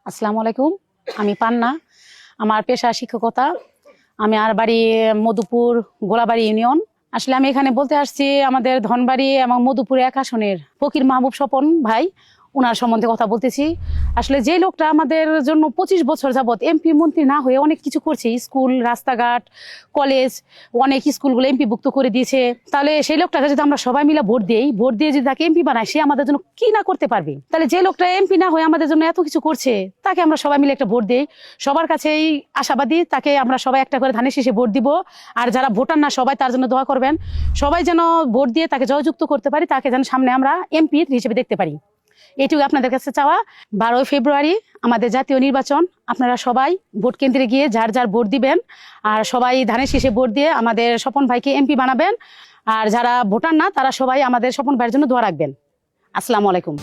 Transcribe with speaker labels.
Speaker 1: আসসালামু আলাইকুম। আমি পান্না, আমার পেশা শিক্ষকতা। আমি আর বাড়ি মধুপুর গোলাবাড়ি ইউনিয়ন। আসলে আমি এখানে বলতে আসছি আমাদের ধনবাড়ি এবং মধুপুর 1 আসনের ফকির মাহবুব স্বপন ভাই, ওনার সম্বন্ধে কথা বলতেছি। আসলে যে লোকটা আমাদের জন্য 25 বছর যাবৎ এমপি মন্ত্রী না হয়ে অনেক কিছু করছে, স্কুল, রাস্তাঘাট, কলেজ, অনেক স্কুলগুলো এমপি ভুক্ত করে দিয়েছে। তাহলে সেই লোকটাকে যদি আমরা সবাই মিলে ভোট দিয়ে যদি তাকে এমপি বানাই, সে আমাদের জন্য কি না করতে পারবে। তাহলে যে লোকটা এমপি না হয়ে আমাদের জন্য এত কিছু করছে, তাকে আমরা সবাই মিলে একটা ভোট দিই। সবার কাছেই আশাবাদী, তাকে আমরা সবাই একটা করে ধানের শীষে ভোট দিব। আর যারা ভোটার না, সবাই তার জন্য দোয়া করবেন। সবাই যেন ভোট দিয়ে তাকে জয়যুক্ত করতে পারি, তাকে যেন সামনে আমরা এমপি হিসেবে দেখতে পারি। এটুকু আপনাদের কাছে চাওয়া। 12 ফেব্রুয়ারি আমাদের জাতীয় নির্বাচন। আপনারা সবাই ভোট কেন্দ্রে গিয়ে যার যার ভোট দিবেন, আর সবাই ধানের শীষে ভোট দিয়ে আমাদের স্বপন ভাইকে এমপি বানাবেন। আর যারা ভোটার না, তারা সবাই আমাদের স্বপন ভাইয়ের জন্য দোয়া রাখবেন। আসসালামু আলাইকুম।